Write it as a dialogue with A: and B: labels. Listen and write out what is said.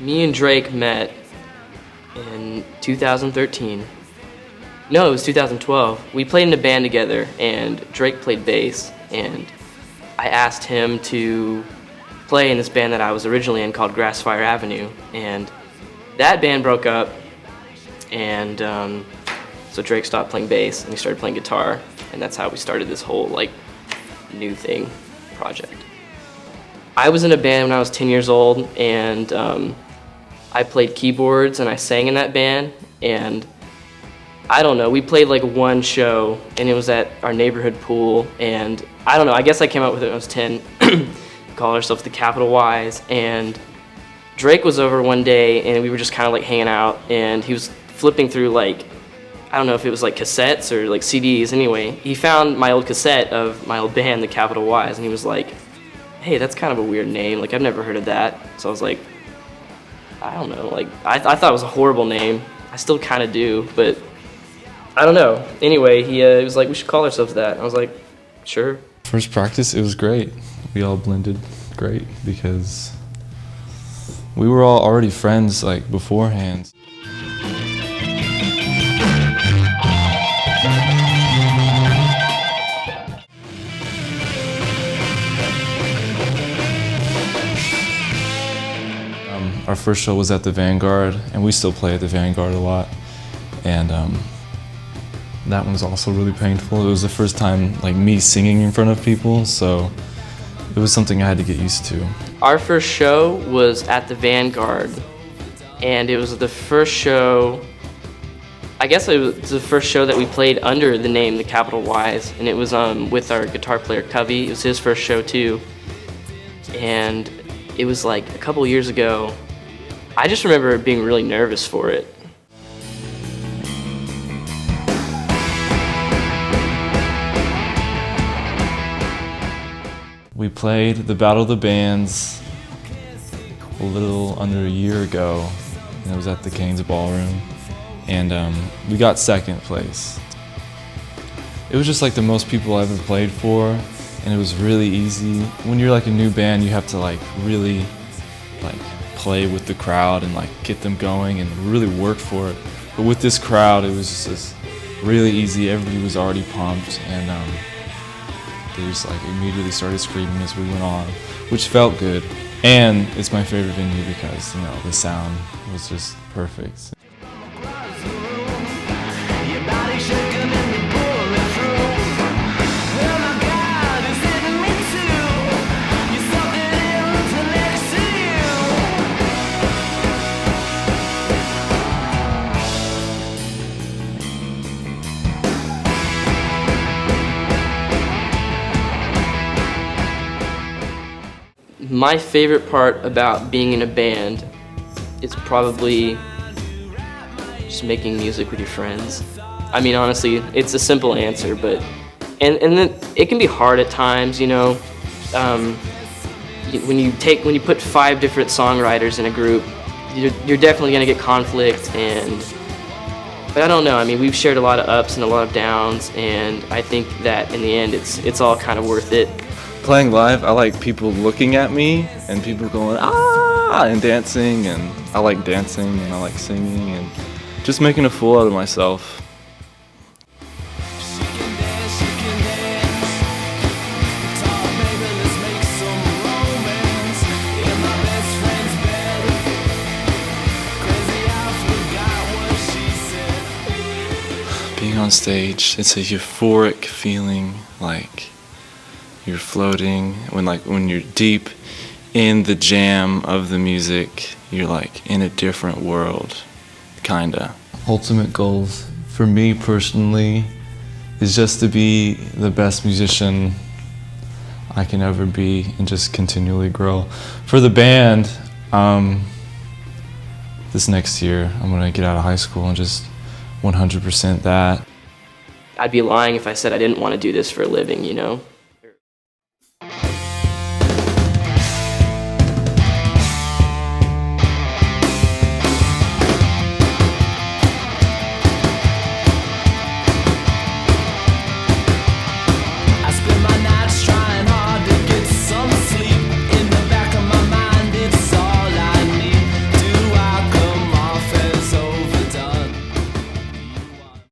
A: Me and Drake met in 2013. No, it was 2012. We played in a band together, and Drake played bass, and I asked him to play in this band that I was originally in called Grassfire Avenue, and that band broke up, and so Drake stopped playing bass, and he started playing guitar, and that's how we started this whole, like, new thing project. I was in a band when I was 10 years old, and I played keyboards, and I sang in that band, and I don't know, we played like one show, and it was at our neighborhood pool, and I don't know, I guess I came out with it when I was 10, called ourselves the Capital Ys, and Drake was over one day, and we were just kind of like hanging out, and he was flipping through like, I don't know if it was like cassettes or like CDs, anyway, he found my old cassette of my old band, the Capital Ys, and he was like, hey, that's kind of a weird name, like I've never heard of that, so I was like, I don't know, like, I thought it was a horrible name, I still kind of do, but I don't know. Anyway, he was like, we should call ourselves that. I was like, sure.
B: First practice, it was great. We all blended great because we were all already friends like beforehand. Our first show was at the Vanguard, and we still play at the Vanguard a lot. And that one was also really painful. It was the first time like me singing in front of people, so it was something I had to get used to.
A: Our first show was at the Vanguard, and it was the first show, I guess it was the first show that we played under the name the Capital Ys, and it was with our guitar player Covey. It was his first show too, and it was like a couple years ago. I just remember being really nervous for it.
B: We played the Battle of the Bands a little under a year ago, and it was at the Canes Ballroom, and we got second place. It was just like the most people I ever played for, and it was really easy. When you're like a new band, you have to like really like play with the crowd and like get them going and really work for it. But with this crowd, it was just really easy. Everybody was already pumped, and they just like immediately started screaming as we went on, which felt good. And it's my favorite venue because, you know, the sound was just perfect.
A: My favorite part about being in a band is probably just making music with your friends. I mean, honestly, it's a simple answer, but and then it can be hard at times, you know. When you put 5 different songwriters in a group, you're definitely gonna get conflict, but I don't know. I mean, we've shared a lot of ups and a lot of downs, and I think that in the end, it's all kind of worth it.
B: Playing live, I like people looking at me and people going, ah, and dancing, and I like dancing and I like singing and just making a fool out of myself. Being on stage, it's a euphoric feeling, like you're floating. When you're deep in the jam of the music, you're like in a different world, kinda. Ultimate goals for me personally is just to be the best musician I can ever be and just continually grow. For the band, this next year I'm gonna get out of high school and just 100% that.
A: I'd be lying if I said I didn't want to do this for a living, you know?